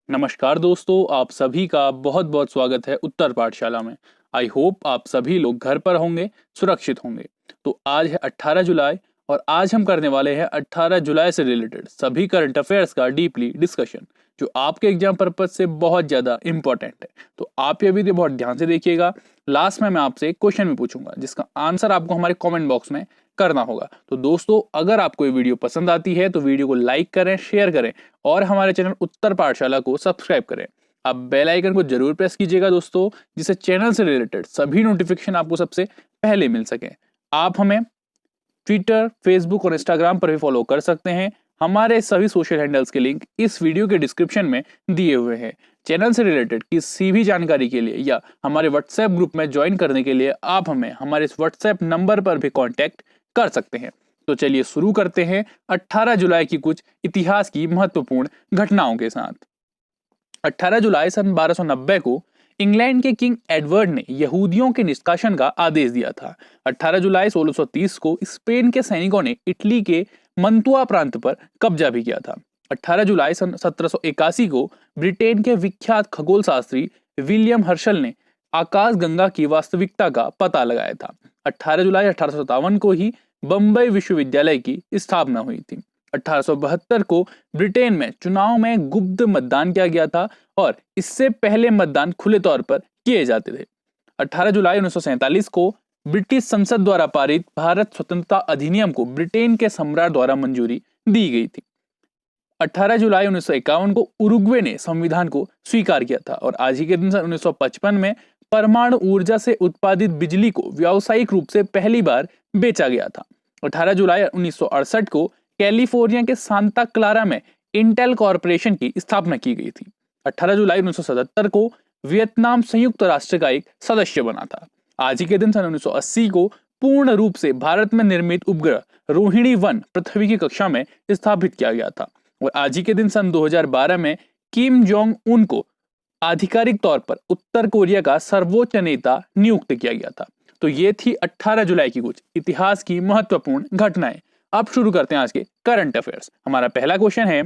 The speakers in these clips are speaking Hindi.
नमस्कार दोस्तों, आप सभी का बहुत बहुत स्वागत है उत्तर पाठशाला में। आई होप आप सभी लोग घर पर होंगे, सुरक्षित होंगे। तो आज है 18 जुलाई और आज हम करने वाले हैं 18 जुलाई से रिलेटेड सभी करंट अफेयर्स का डीपली डिस्कशन, जो आपके एग्जाम पर्पज से बहुत ज़्यादा इंपॉर्टेंट है। तो आप ये वीडियो बहुत ध्यान से देखिएगा। लास्ट में मैं आपसे एक क्वेश्चन भी पूछूंगा जिसका आंसर आपको हमारे कॉमेंट बॉक्स में करना होगा। तो दोस्तों, अगर आपको ये वीडियो पसंद आती है तो वीडियो को लाइक करें, शेयर करें और हमारे चैनल उत्तर पाठशाला को सब्सक्राइब करें। आप बेल आइकन को जरूर प्रेस कीजिएगा दोस्तों, जिससे चैनल से रिलेटेड सभी नोटिफिकेशन आपको सबसे पहले मिल सके। आप हमें ट्विटर, फेसबुक और इंस्टाग्राम पर भी फॉलो कर सकते हैं। हमारे सभी सोशल हैंडल्स के लिंक इस वीडियो के डिस्क्रिप्शन में दिए हुए हैं। चैनल से रिलेटेड किसी भी जानकारी के लिए या हमारे व्हाट्सएप ग्रुप में ज्वाइन करने के लिए आप हमें हमारे इस व्हाट्सएप नंबर पर भी कांटेक्ट कर सकते हैं। तो चलिए शुरू करते हैं 18 जुलाई की कुछ इतिहास की महत्वपूर्ण घटनाओं के साथ। 18 जुलाई सन 1290 को इंग्लैंड के किंग एडवर्ड ने यहूदियों के निष्कासन का आदेश दिया था। 18 जुलाई 1630 को स्पेन के सैनिकों ने इटली के मंतुआ प्रांत पर कब्जा भी किया था। 18 जुलाई सन 1781 को ब्रिटेन के विख्यात खगोल शास्त्री विलियम हर्शल ने आकाश गंगा की वास्तविकता का पता लगाया था। 18 जुलाई 1857 को ही बम्बई विश्वविद्यालय की स्थापना हुई थी। 1872 को ब्रिटेन में चुनाव में गुप्त मतदान किया गया था और इससे पहले मतदान खुले तौर पर किए जाते थे। 18 जुलाई 1947 को ब्रिटिश संसद द्वारा पारित भारत स्वतंत्रता अधिनियम को ब्रिटेन के सम्राट द्वारा मंजूरी दी गई थी। 18 जुलाई 1951 को उरुग्वे ने संविधान को स्वीकार किया था और आज ही के दिन सन 1955 में परमाणु ऊर्जा से उत्पादित बिजली को व्यावसायिक रूप से पहली बार बेचा गया था। 18 जुलाई 1968 को कैलिफोर्निया के सांता क्लारा में इंटेल कॉरपोरेशन की स्थापना की गई थी। 18 जुलाई 1977 को वियतनाम संयुक्त राष्ट्र का एक सदस्य बना था। आज ही के दिन सन 1980 को पूर्ण रूप से भारत में निर्मित उपग्रह रोहिणी 1 पृथ्वी की कक्षा में स्थापित किया गया था और आज ही के दिन सन 2012 में किम जोंग उन को आधिकारिक तौर पर उत्तर कोरिया का सर्वोच्च नेता नियुक्त किया गया था। तो ये थी 18 जुलाई की कुछ इतिहास की महत्वपूर्ण घटनाएं। अब शुरू करते हैं आज के करंट अफेयर्स। हमारा पहला क्वेश्चन है,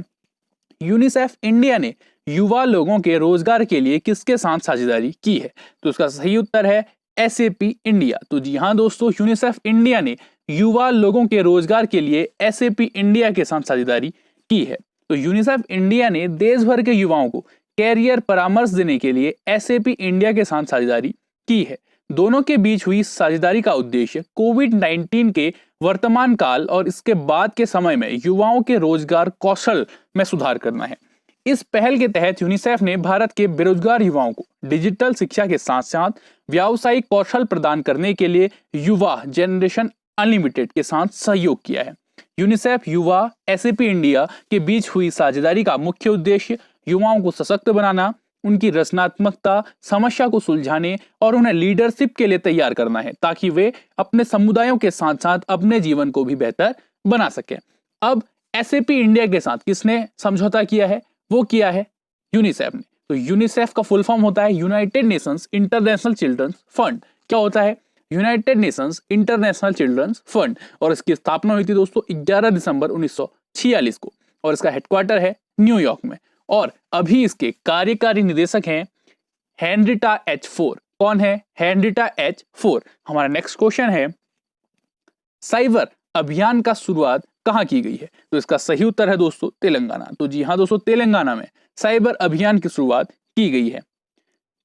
यूनिसेफ इंडिया ने युवा लोगों के रोजगार के लिए किसके साथ साझेदारी की है? तो इसका सही उत्तर है एसएपी इंडिया। तो जी हाँ दोस्तों, यूनिसेफ इंडिया ने युवा लोगों के रोजगार के लिए एसएपी इंडिया के साथ साझेदारी की है। तो यूनिसेफ इंडिया ने देश भर के युवाओं को कैरियर परामर्श देने के लिए एसएपी इंडिया के साथ साझेदारी की है। दोनों के बीच हुई साझेदारी का उद्देश्य कोविड-19 के वर्तमान काल और इसके बाद के समय में युवाओं के रोजगार कौशल में सुधार करना है। इस पहल के तहत यूनिसेफ ने भारत के बेरोजगार युवाओं को डिजिटल शिक्षा के साथ साथ व्यावसायिक कौशल प्रदान करने के लिए युवा जनरेशन अनलिमिटेड के साथ सहयोग किया है। यूनिसेफ युवा एसएपी इंडिया के बीच हुई साझेदारी का मुख्य उद्देश्य युवाओं को सशक्त बनाना, उनकी रचनात्मकता, समस्या को सुलझाने और उन्हें लीडरशिप के लिए तैयार करना है, ताकि वे अपने समुदायों के साथ साथ अपने जीवन को भी बेहतर बना सकें। अब एसएपी इंडिया के साथ किसने समझौता किया है? वो किया है यूनिसेफ ने। तो यूनिसेफ का फुल फॉर्म होता है United Nations International Children's Fund. क्या होता है? United Nations International Children's Fund. और इसकी स्थापना हुई थी दोस्तों 11 दिसंबर 1946 को और इसका हेडक्वार्टर है न्यूयॉर्क में। और अभी इसके कार्यकारी निदेशक हैं हेनरिटा एच फोर। कौन है? Henrietta H four. हमारा नेक्स्ट क्वेश्चन है, साइबर अभियान का शुरुआत कहां की गई है? तो इसका सही उत्तर है दोस्तों तेलंगाना। तो जी हां दोस्तों, तेलंगाना में साइबर अभियान की शुरुआत की गई है।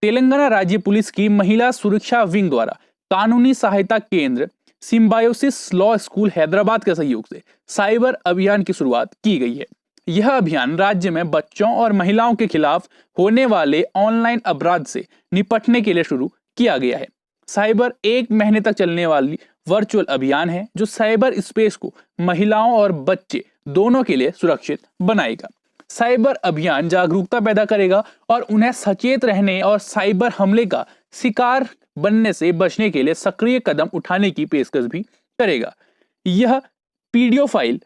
तेलंगाना राज्य पुलिस की महिला सुरक्षा विंग द्वारा कानूनी सहायता केंद्र सिम्बायोसिस लॉ स्कूल हैदराबाद के सहयोग से साइबर अभियान की शुरुआत की गई है। यह अभियान राज्य में बच्चों और महिलाओं के खिलाफ होने वाले ऑनलाइन अपराध से निपटने के लिए शुरू किया गया है। साइबर 1 महीने तक चलने वाली वर्चुअल अभियान है जो साइबर स्पेस को महिलाओं और बच्चे दोनों के लिए सुरक्षित बनाएगा। साइबर अभियान जागरूकता पैदा करेगा और उन्हें सचेत रहने और साइबर हमले का शिकार बनने से बचने के लिए सक्रिय कदम उठाने की पेशकश भी करेगा। यह पीडियोफाइल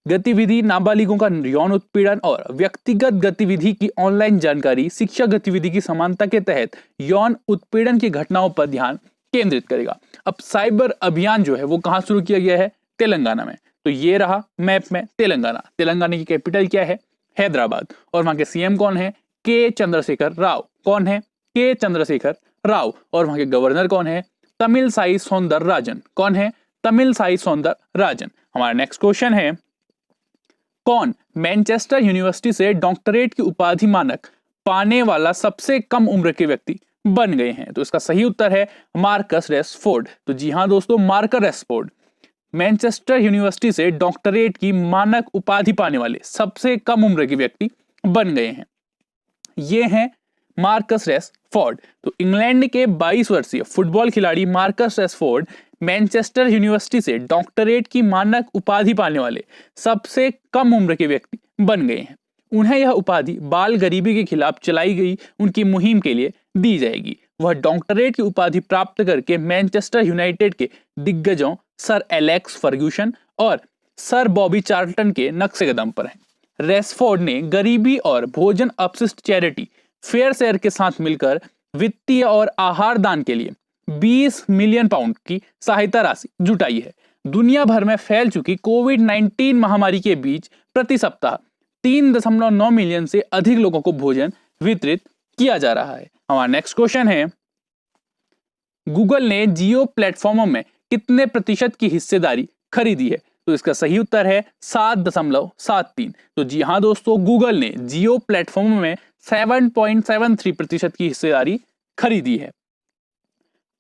गतिविधि, नाबालिगों का यौन उत्पीड़न और व्यक्तिगत गतिविधि की ऑनलाइन जानकारी, शिक्षा गतिविधि की समानता के तहत यौन उत्पीड़न की घटनाओं पर ध्यान केंद्रित करेगा। अब साइबर अभियान जो है वो कहां शुरू किया गया है? तेलंगाना में। तो ये रहा मैप में तेलंगाना। तेलंगाना की कैपिटल क्या है? हैदराबाद। और वहां के सीएम कौन है? के चंद्रशेखर राव। कौन है? के चंद्रशेखर राव। और वहां के गवर्नर कौन है? तमिलसाई सौंदरराजन। कौन है? तमिलसाई सौंदरराजन। हमारा नेक्स्ट क्वेश्चन है, कौन मैनचेस्टर यूनिवर्सिटी से डॉक्टरेट की उपाधि मानक पाने वाला सबसे कम उम्र के व्यक्ति बन गए हैं? तो इसका सही उत्तर है मार्कस रेशफोर्ड। तो जी हाँ दोस्तों, मार्कस रेशफोर्ड मैनचेस्टर यूनिवर्सिटी से डॉक्टरेट की मानक उपाधि पाने वाले सबसे कम उम्र के व्यक्ति बन गए हैं। ये हैं मार्कस रेशफोर्ड। तो इंग्लैंड के 22 वर्षीय फुटबॉल खिलाड़ी मार्कस रेशफोर्ड मैनचेस्टर यूनिवर्सिटी से डॉक्टरेट की मानक उपाधि पाने वाले सबसे कम उम्र के व्यक्ति बन गए हैं। उन्हें यह उपाधि बाल गरीबी के खिलाफ चलाई गई उनकी मुहिम के लिए दी जाएगी। वह डॉक्टरेट की उपाधि प्राप्त करके मैनचेस्टर यूनाइटेड के दिग्गजों सर एलेक्स फर्ग्यूसन और सर बॉबी चार्ल्टन के नक्शे कदम पर हैं। रेशफोर्ड ने गरीबी और भोजन अपशिष्ट चैरिटी फेयर शेयर के साथ मिलकर वित्तीय और आहार दान के लिए 20 मिलियन पाउंड की सहायता राशि जुटाई है। दुनिया भर में फैल चुकी कोविड-19 महामारी के बीच प्रति सप्ताह 3.9 मिलियन से अधिक लोगों को भोजन वितरित किया जा रहा है। हमारा नेक्स्ट क्वेश्चन है, गूगल ने जियो प्लेटफॉर्मों में कितने प्रतिशत की हिस्सेदारी खरीदी है? तो इसका सही उत्तर है 7.73। तो जी हाँ दोस्तों, गूगल ने जियो प्लेटफॉर्मों में 7.73% की हिस्सेदारी खरीदी है।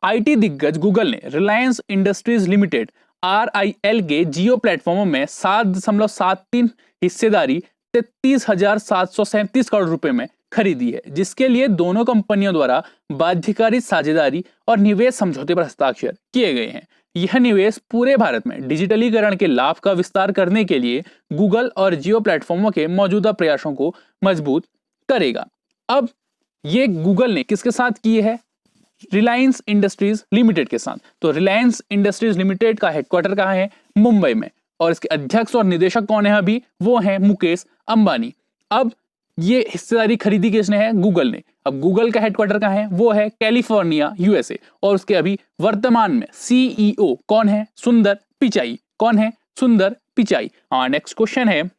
आईटी दिग्गज गूगल ने रिलायंस इंडस्ट्रीज लिमिटेड RIL के जियो प्लेटफॉर्मों में 7.73 हिस्सेदारी 33,737 करोड़ रुपए में खरीदी है, जिसके लिए दोनों कंपनियों द्वारा बाध्यकारी साझेदारी और निवेश समझौते पर हस्ताक्षर किए गए हैं। यह निवेश पूरे भारत में डिजिटलीकरण के लाभ का विस्तार करने के लिए गूगल और जियो प्लेटफॉर्मों के मौजूदा प्रयासों को मजबूत करेगा। अब ये गूगल ने किसके साथ की है? रिलायंस इंडस्ट्रीज लिमिटेड के साथ। तो रिलायंस इंडस्ट्रीज लिमिटेड का हेडक्वार्टर कहाँ है? मुंबई में। और इसके अध्यक्ष और निदेशक कौन है अभी? वो है मुकेश अंबानी। अब ये हिस्सेदारी खरीदी किसने है? गूगल ने। अब गूगल का हेडक्वार्टर कहाँ है? वो है कैलिफोर्निया USA। और उसके अभी वर्तमान में CEO कौन है? सुंदर पिचाई। कौन है? सुंदर पिचाई। नेक्स्ट क्वेश्चन है,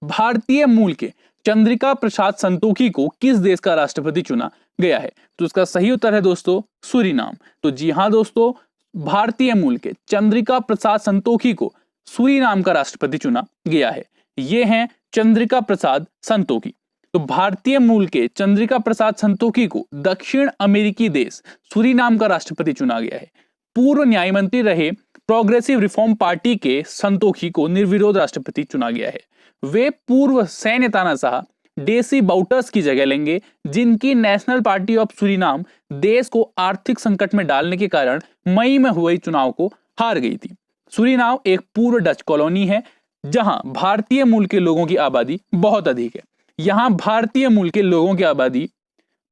भारतीय मूल के चंद्रिका प्रसाद संतोखी को किस देश का राष्ट्रपति चुना गया है? तो इसका सही उत्तर है दोस्तों सूरीनाम। तो जी हाँ दोस्तों, भारतीय मूल के चंद्रिका प्रसाद संतोखी को सूरीनाम का राष्ट्रपति चुना गया है। ये हैं चंद्रिका प्रसाद संतोखी। तो भारतीय मूल के चंद्रिका प्रसाद संतोखी को दक्षिण अमेरिकी देश सूरीनाम का राष्ट्रपति चुना गया है। पूर्व न्याय मंत्री रहे प्रोग्रेसिव रिफॉर्म पार्टी के संतोखी को निर्विरोध राष्ट्रपति चुना गया है। वे पूर्व सैन्य तानाशाह डेसी बाउटर्स की जगह लेंगे, जिनकी नेशनल पार्टी ऑफ सूरीनाम देश को आर्थिक संकट में डालने के कारण मई में हुए चुनाव को हार गई थी। सूरीनाम एक पूर्व डच कॉलोनी है जहां भारतीय मूल के लोगों की आबादी बहुत अधिक है। यहां भारतीय मूल के लोगों की आबादी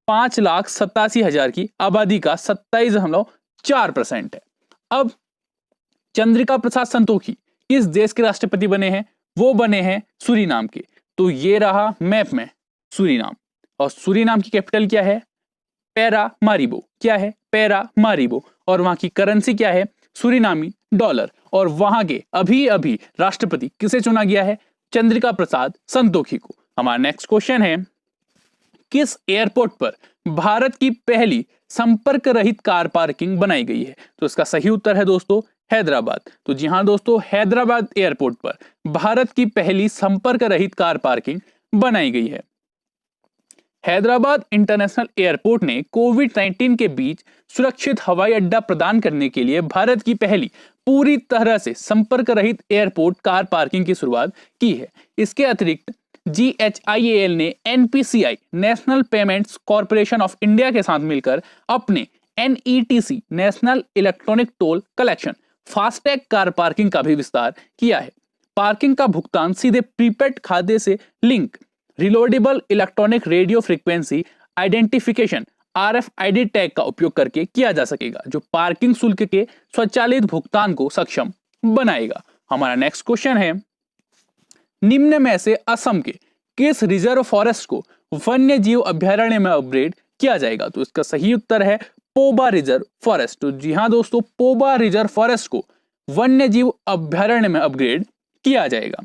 5,87,000 की आबादी का 27.4% है। अब चंद्रिका प्रसाद संतोखी किस देश के राष्ट्रपति बने हैं? वो बने हैं सूरीनाम के। तो ये रहा मैप में सूरीनाम। और सूरीनाम की कैपिटल क्या है? पैरामारिबो। क्या है? पैरामारिबो। और वहां की करेंसी क्या है? सूरीनामी डॉलर। और वहां के अभी अभी राष्ट्रपति किसे चुना गया है? चंद्रिका प्रसाद संतोखी को। हमारा नेक्स्ट क्वेश्चन है, किस एयरपोर्ट पर भारत की पहली संपर्क रहित कार पार्किंग बनाई गई है? तो इसका सही उत्तर है दोस्तों हैदराबाद। तो जी हाँ दोस्तों, हैदराबाद एयरपोर्ट पर भारत की पहली संपर्क रहित कार पार्किंग बनाई गई है। हैदराबाद इंटरनेशनल एयरपोर्ट ने कोविड-19 के बीच सुरक्षित हवाई अड्डा प्रदान करने के लिए भारत की पहली पूरी तरह से संपर्क रहित एयरपोर्ट कार पार्किंग की शुरुआत की है। इसके अतिरिक्त GHIAL ने NPCI national payments corporation of India के साथ मिलकर अपने NETC national electronic toll collection FASTag car parking का भी विस्तार किया है। पार्किंग का भुगतान सीधे प्रीपेड खाते से link reloadable electronic radio frequency identification RFID tag का उपयोग करके किया जा सकेगा, जो पार्किंग शुल्क के स्वचालित भुगतान को सक्षम बनाएगा। हमारा नेक्स्ट क्वेश्चन है, निम्न में से असम के किस रिजर्व फॉरेस्ट को वन्य जीव अभ्यारण्य में अपग्रेड किया जाएगा? तो इसका सही उत्तर है पोबा रिजर्व फॉरेस्ट। तो जी हाँ दोस्तों, पोबा रिजर्व फॉरेस्ट को वन्य जीव अभ्यारण्य में अपग्रेड किया जाएगा।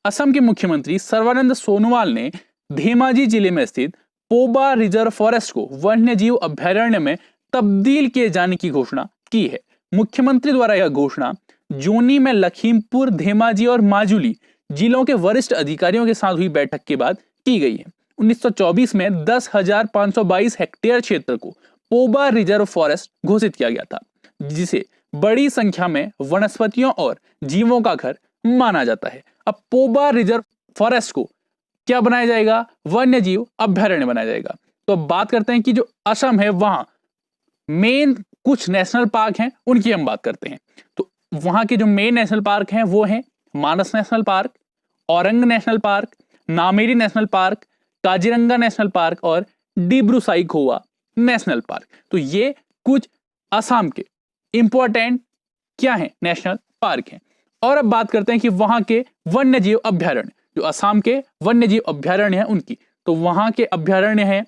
असम के मुख्यमंत्री सर्बानंद सोनोवाल ने धेमाजी जिले में स्थित पोबा रिजर्व फॉरेस्ट को वन्यजीव अभयारण्य में तब्दील किए जाने की घोषणा की है। मुख्यमंत्री द्वारा यह घोषणा जोनी में लखीमपुर, धेमाजी और माजुली जिलों के वरिष्ठ अधिकारियों के साथ हुई बैठक के बाद की गई है। 1924 में 10,522 हेक्टेयर क्षेत्र को पोबा रिजर्व फॉरेस्ट घोषित किया गया था, जिसे बड़ी संख्या में वनस्पतियों और जीवों का घर माना जाता है। अब पोबा रिजर्व फॉरेस्ट को क्या बनाया जाएगा? वन्यजीव अभयारण्य बनाया जाएगा। तो अब बात करते हैं कि जो असम है वहां मेन कुछ नेशनल पार्क हैं, उनकी हम बात करते हैं। तो वहां के जो मेन नेशनल पार्क हैं वो हैं Manas national park, Orang national park, Nameri national park, Kaziranga national park और डिब्रू साइखोवा नेशनल पार्क। तो ये कुछ असम के इंपॉर्टेंट क्या है नेशनल पार्क हैं। और अब बात करते हैं कि वहां के वन्यजीव अभयारण्य, जो असम के वन्यजीव अभयारण्य हैं उनकी। तो वहां के अभयारण्य हैं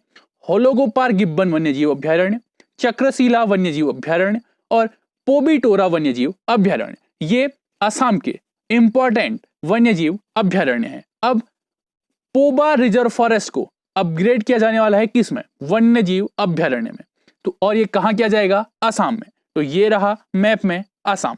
होलोगोपार गिब्बन वन्यजीव अभयारण्य, चक्रशिला वन्यजीव अभयारण्य और पोबिटोरा वन्यजीव अभयारण्य। ये असम के इंपॉर्टेंट वन्यजीव अभयारण्य हैं। अब पोबा रिजर्व फॉरेस्ट को अपग्रेड किया जाने वाला है किसमें? वन्यजीव अभयारण्य में। तो और ये कहां किया जाएगा? असम में। तो ये रहा मैप में असम।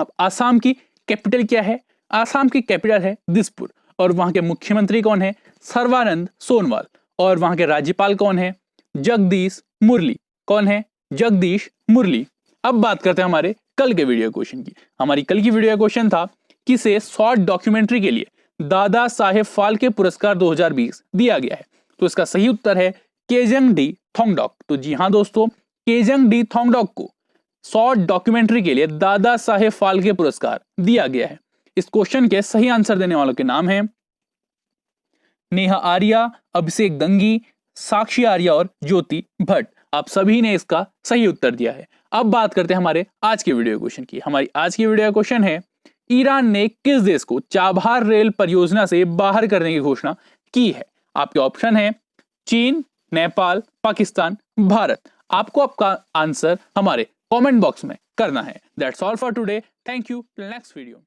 अब असम की कैपिटल क्या है? असम की कैपिटल है दिसपुर और वहां के मुख्यमंत्री कौन है? सर्बानंद सोनोवाल। और वहां के राज्यपाल कौन है? जगदीश मुरली। कौन है? जगदीश मुरली। अब बात करते हैं हमारे कल के वीडियो क्वेश्चन की। हमारी कल की वीडियो क्वेश्चन था किसे शॉर्ट डॉक्यूमेंट्री के लिए दादा साहेब फाल्के पुरस्कार 2020 दिया गया है? तो इसका सही उत्तर है केजंग डी थोंगडॉक। तो जी हाँ दोस्तों, केजंग डी थोंगडॉक को शॉर्ट डॉक्यूमेंट्री के लिए दादा साहेब फाल्के पुरस्कार दिया गया है। इस क्वेश्चन के सही आंसर देने वालों के नाम हैं नेहा आर्या, अभिषेक दंगी, साक्षी आर्या और ज्योति भट्ट। आप सभी ने इसका सही उत्तर दिया है। अब बात करते हैं हमारे आज के वीडियो क्वेश्चन की। हमारी आज की वीडियो क्वेश्चन है ईरान ने किस देश को चाबहार रेल परियोजना से बाहर करने की घोषणा की है? आपके ऑप्शन है चीन, नेपाल, पाकिस्तान, भारत। आपको आपका आंसर हमारे कमेंट बॉक्स में करना है। That's all for today. Thank you. Till next video.